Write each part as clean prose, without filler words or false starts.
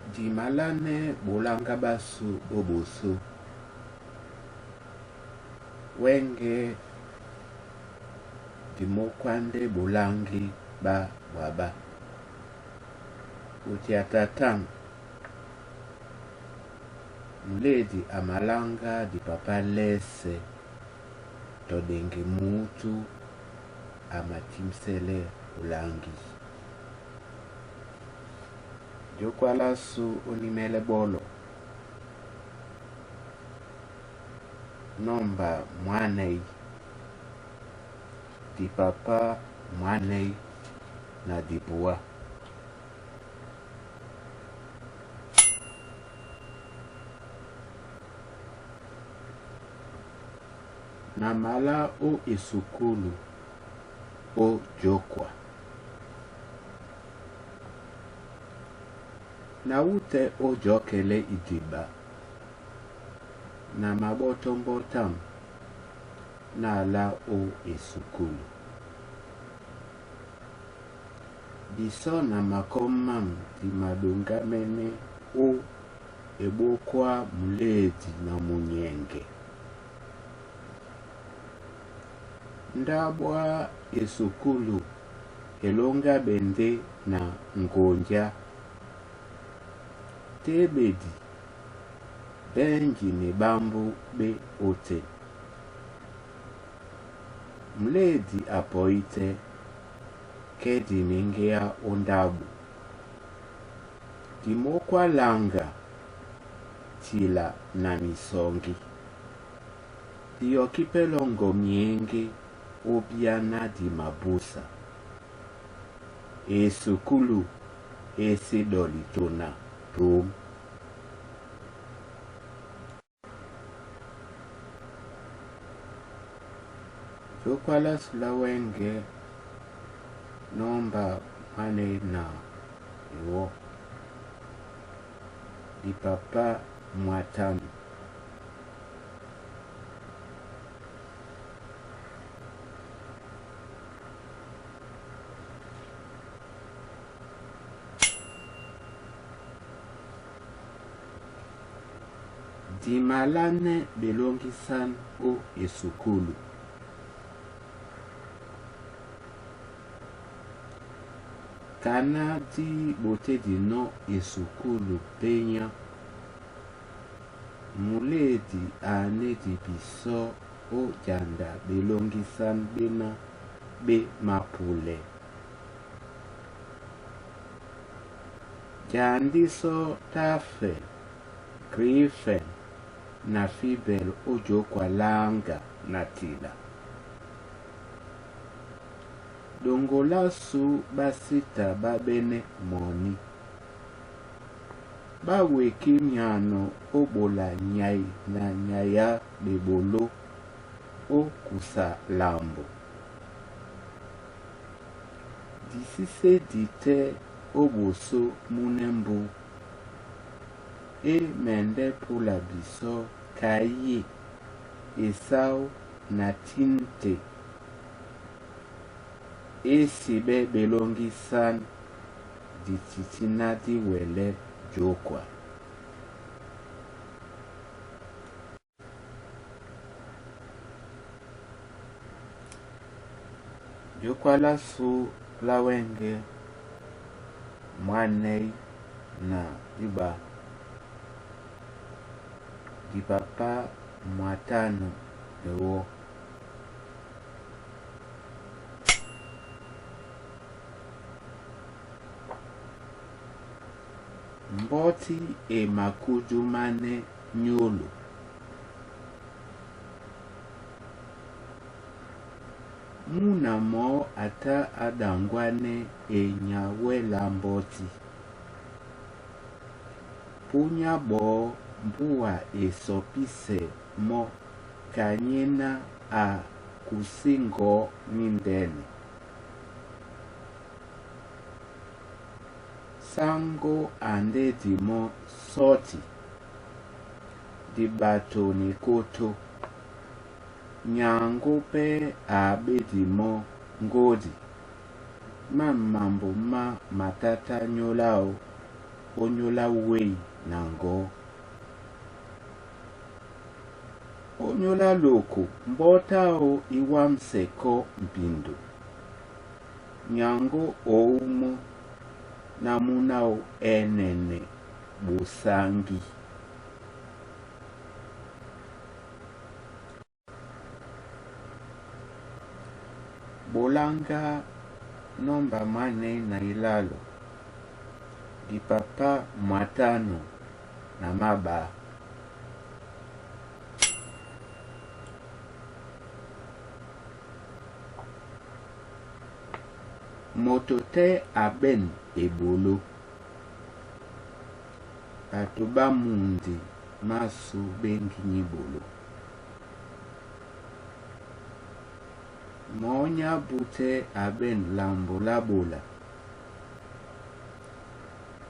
di malane bolanga basu oboso wenge di mokwande bolangi ba waba utiatatang mledi amalanga di papa lese todenge mutu amatimsele ulangi jokwalasu Nimèlè Bôlô nomba mwanei di papa mwanei na di bua na mala o isukulu o jokwa na ute o jokele Idiba na mabotombotam na la o isukulu biso na makomam di madungamene o ebokwa mledi na munyenge ndabwa isukulu elonga bende na ngonja tebedi benji ni bambu be ote mledi apoite kedi mingea ondabu dimokwa langa tila na misongi diokipelongo mienge obiana di mabusa esukulu esi dolitona rum jokwala sulawenge nomba mane na iwo di papa mwatami di malane belongisan o esukulu kana di bote di no esukulu penya muledi ane di biso o janda belongisan bena be mapule jandiso tafe grifen na fibel ojo kwa langa na tila dongola su basita babene moni bawe kimyano obola nyai na nyaya bebolo o kusa lambo disise dite oboso munembu e mende pula biso kaye esau na tinte esibe belongisan di titinati wele jokwa jokwala su lawenge mwanei na iba di papa mwatano ewo mboti e makujumane nyolo muna mo ata adangwane e nyawela mboti punya bo mbuwa esopise mo kanyena a kusingo mindene sango ande dimo soti di bato ni koto nyango pe abe dimo ngodi mamambo ma matata nyolao onyola wei nango. Onyola loko mbotao iwamseko mpindu. Nyango oumo namunao enene busangi. Bolanga nomba mane na ilalo. Di papa matano na maba. Motote aben e Bôlô. Atuba mundi masu bengi ni Bôlô. Monya bute aben lambo la bola.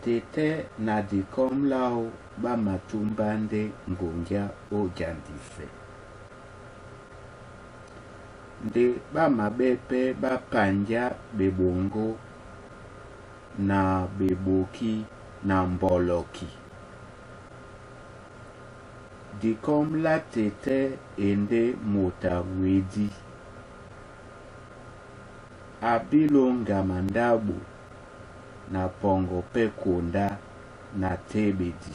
Tete na dikom lao ba matumbande ngonja o jandise. De ba mabepe ba panja bebongo na beboki na mboloki. Dikom la tete ende mota wedi. Abilonga mandabu na pongo pekonda na tebedi.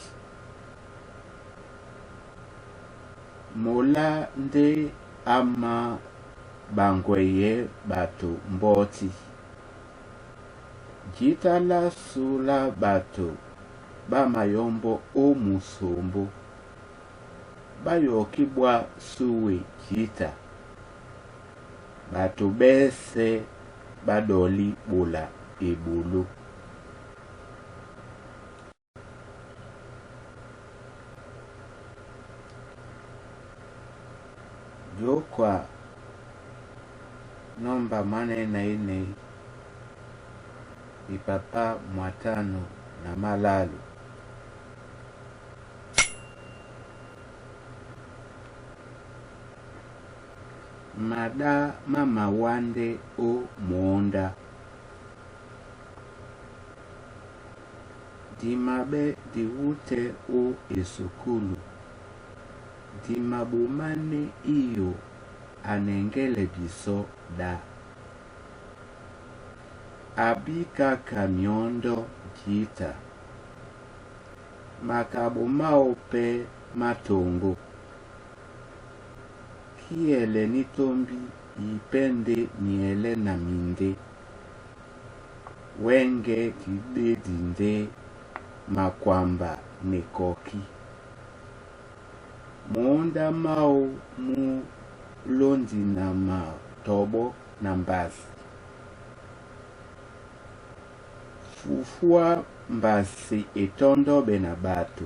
Mola nde ama bangweye bato mboti. Jita la sula bato ba mayombo o musombo. Bayoki bwa suwe jita. Bato bese badoli bola e Bôlô. Jokwa nomba mane na ine di papa matano na malalu. Mada mama wande o monda. Di mabe di wute o esukulu. Di mabumane iyo anengele biso da. Abika kamyondo jita. Makabumao pe matongo. Kiele nitombi ipende niele na minde. Wenge kibedinde makwamba nekoki. Monda mao mu londi na tobo na mbasi. Fufua mbasi etondo benabato.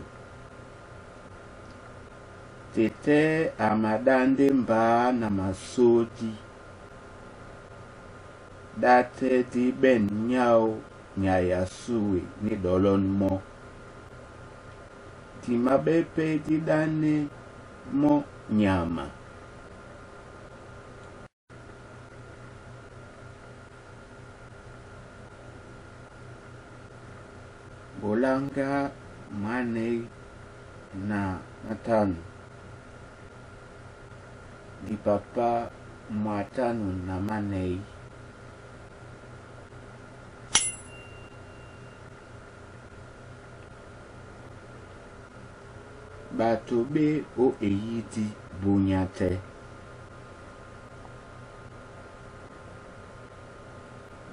Tete amadande mba na masodi. Date di ben nyao nyayasue ni dolon mo. Di mabepe di dane mo nyama. Bolanga mane na matano. Di papa matano na manei. Batobe o eyidi bunyate.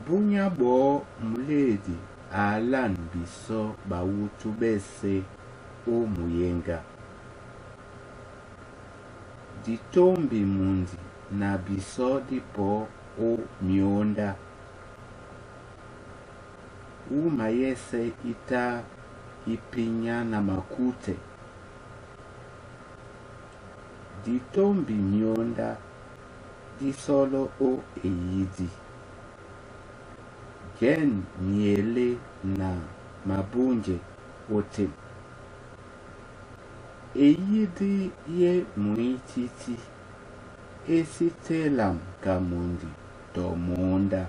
Bunya bo muledi alan biso bawutu bese o muyenga. Ditombi mundi na biso dipo o mionda. Umayese ita ipinya na makute. Ditombi mionda di solo o eyidi. Gen niele na mabunje ote. Eyidi ye muititi. Esitelam kamundi to monda.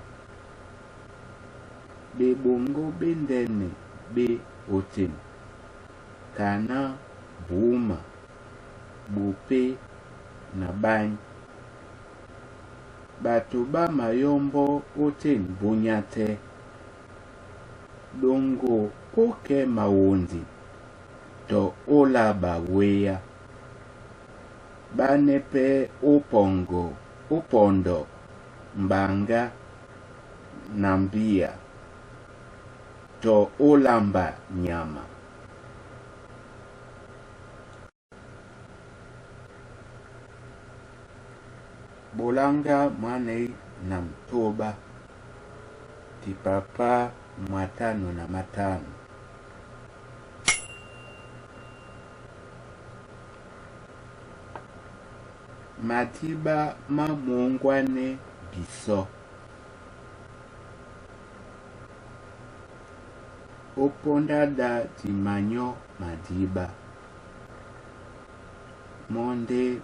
Be bongo bendene be oten. Kana buma, bupe na bany. Bato ba mayombo oten bunyate. Dongo poke mawondi to olaba weya. Banepe upondo mbanga nambia to olamba nyama. Bolanga mwane na mtoba ti papa mwatano na matano. Matiba mamwongwane biso. Opondada timanyo madiba. Monde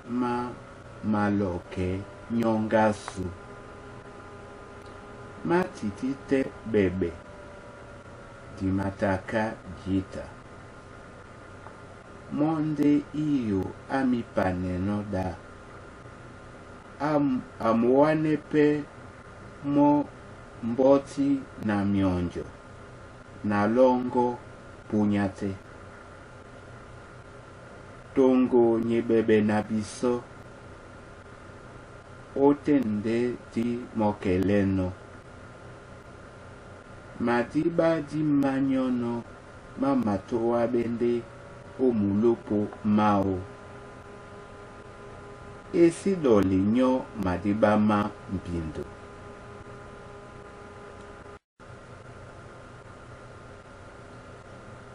maloke nyongasu. Matitite bebe. Dimataka jita. Monde iyo amipaneno da. Amuwane pe mo mboti na mionjo. Na longo punyate. Tongo nyebebe na biso. Otende di mokeleno. Madiba di manyono mamatoa bende omulopo mao. Esi doli nyo madiba ma mpindo.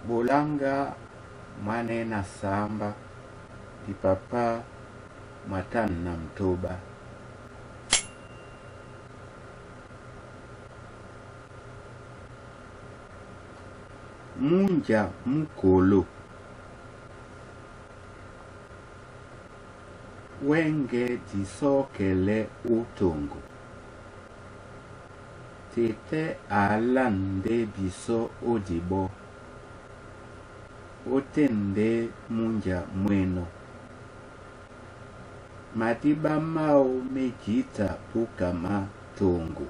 Bolanga mwane na samba di papa matan na mtoba. Munja mukolo. Wenge disokele utongo. Tete alande biso odibo. Otende munja mweno. Matiba mao mejita pukama tongo.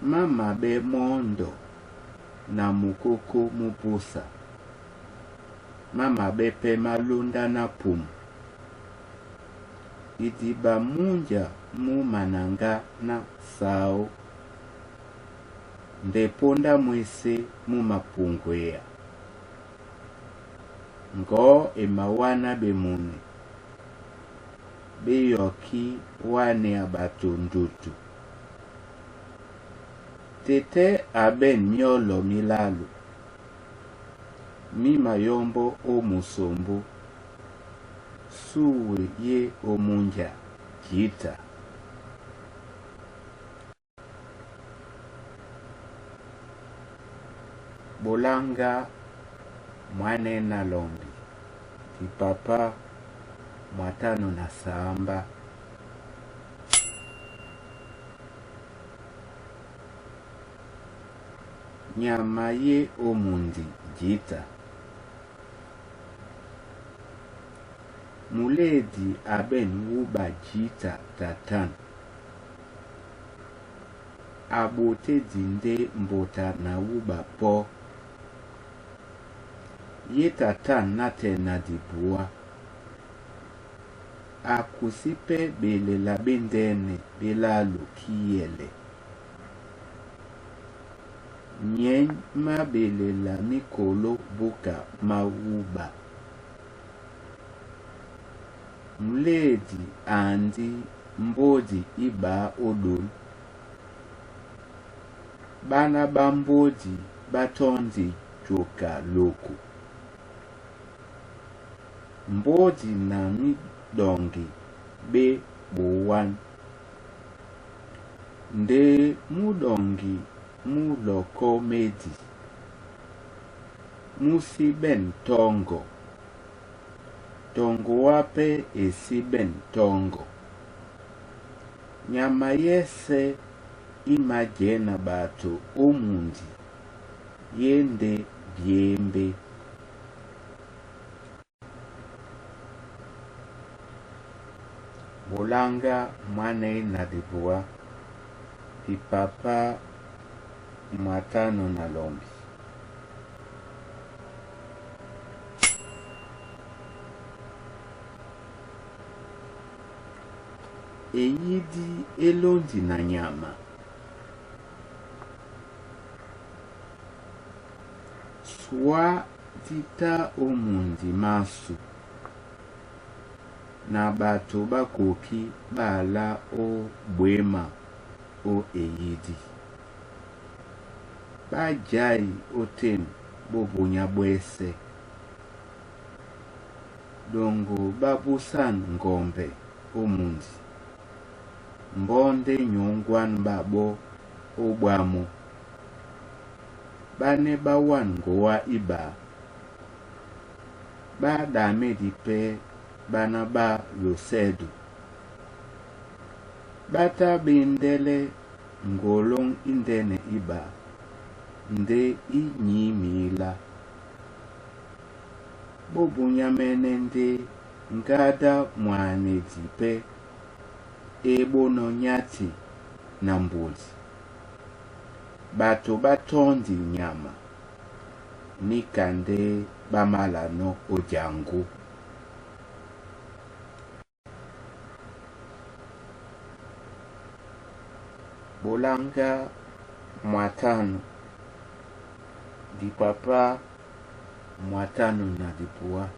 Mama be mondo na mukoko mupusa. Mama bepe malunda na pum. Idiba munja mu mananga na sao. Ndeponda mwese mu mapungwea. Ngo emawana bemune. Beyoki wane abatundutu. Tete aben nyolo milalu. Mi mayombo o musombo. Suwe ye omunja jita. Bolanga mwane na lombi. Ti papa mwatano na samba. Nyama ye omundi jita. Muledi aben wuba jita tatan. Abote dinde mbota na wuba po. Ye tatan nate na dibua. Akusipe bele la bendene belalu kiyele. Nyen ma bele la mikolo boka mawuba. Mledi andi mbodi iba odol. Bana bambodi batondi joka loko. Mbodi na midongi be bowan. Nde mudongi muloko medi. Musi ben tongo. Tongo wape esi ben tongo. Nyama yese imagena bato omundi. yende biembe. Bolanga mwane na dibua di papa matano na lombi. Eyidi elondi na nyama. Swa tita omundi masu. Na bato bakoki bala o bwema o eyidi. Bajai oten bobonya bwese. Dongo babusan ngombe omundi. Mbonde nyongwan babo obwamo. Bane bawan goa iba. Ba dame dipe bana ba yosedu. Bata bindele ngolong indene iba. Nde inyimila. Bobunyamene nde ngada mwane dipe. Ebo no nyati na mbuzi. Bato batondi nyama. Nikande bamala no ojangu. Bolanga mwatano. Di papa mwatano na dipua.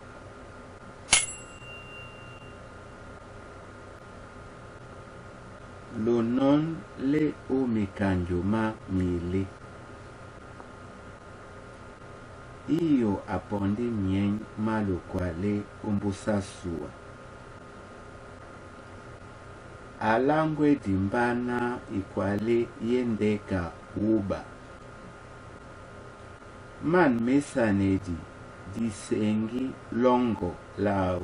Lonon le o mekanjoma mile. Iyo aponde mien malo kwale ombusasua. Alangwe dimbana ikwale yendeka uba. Man mesanedi disengi longo lao.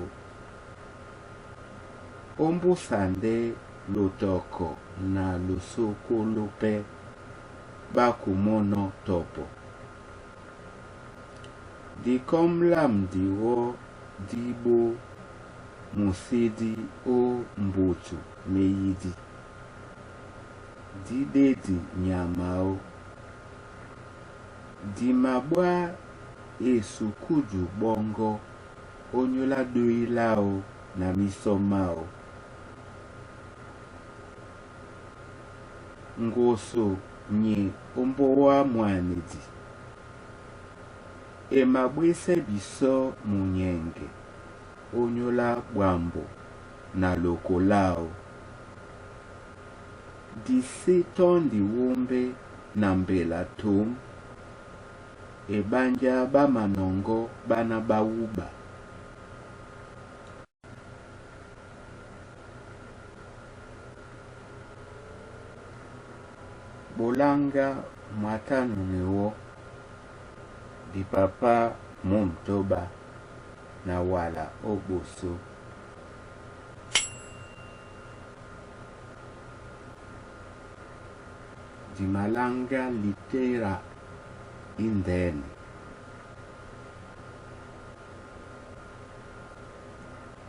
Ombusande lotoko na lusoko lupe bakumono topo. Di komlam diwo dibo musidi o mbutu meyidi. Di dedi nyamao. Di mabwa esukudu bongo onyola duilao na misomao. Ngoso nye ombowa mwanedi. Emabwese biso munyenge. Onyola bwambo na lokolao. Dise tondi wombe na mbela tom. Ebanja ba manongo bana bauba. Bolanga mwatano newo. Di papa mumtoba na wala oboso. Di malanga litera indene.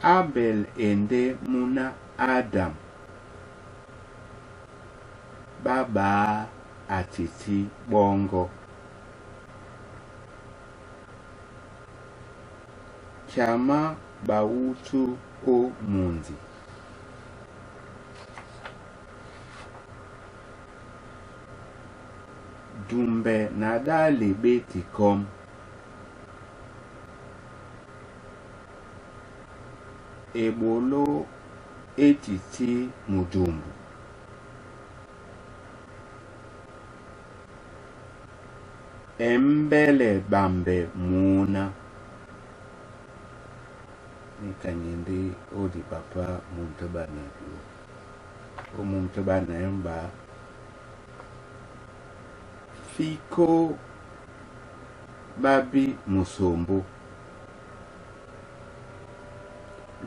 Abel ende muna Adam. Baba atiti bongo. Chama bautu o mundi. Dumbe nadali beti kom. Ebolo etiti mudumbu. Embele bambe muna. Nikanyende odi papa mumtabana yo. O mumtabana yamba. Fiko babi musombo.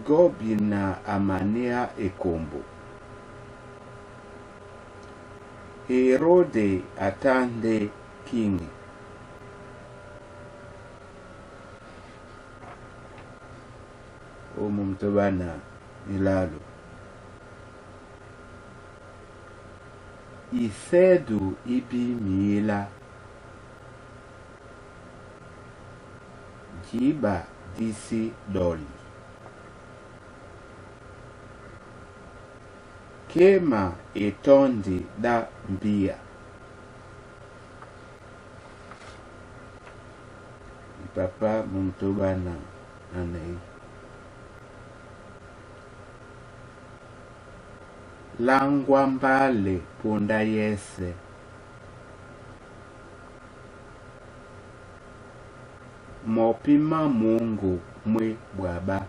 Gobina amanea ekombo. Herode atande kingi. omumtobana ilalo. Isedu ibi mila jiba disi doli. Kema etondi da mbia. Papa mumtobana nanei. Langwambale punda yese. Mopima Mungu mwe bwaba.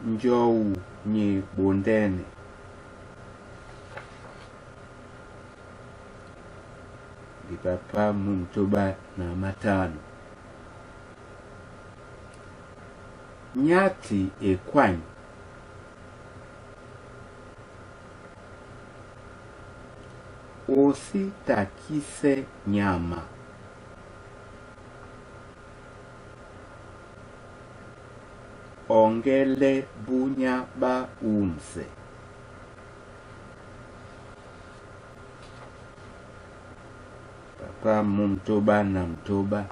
Njou nye bondene. Di papa mumtoba na matano. Nyati ekwany. Osi takise nyama. Ongele bunya ba umse. Papa mumtoba na mtoba.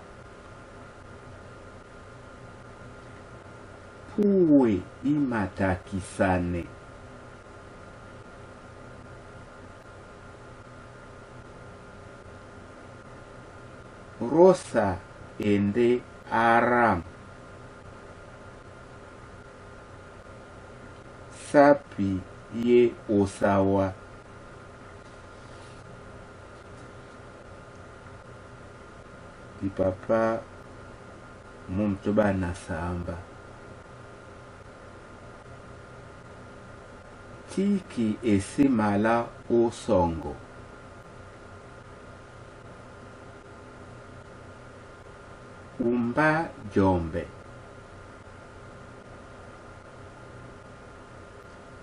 Puwe imatakisane. Rosa ende Aram. Sapi ye Osawa. Di papa mumtoba na samba. Tiki esimala osongo. Umba jombe.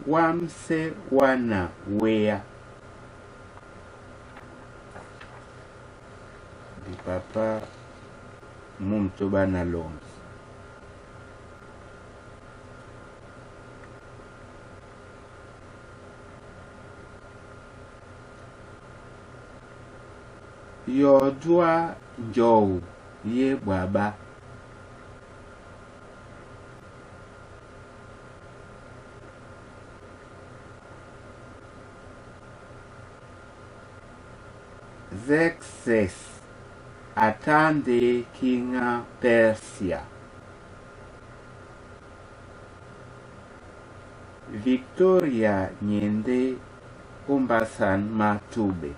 Wamse wana wea. Di papa mumtoba na loms. Yodua njou ye bwaba. Zexes atande kinga Persia. Victoria nyende umbasan matube.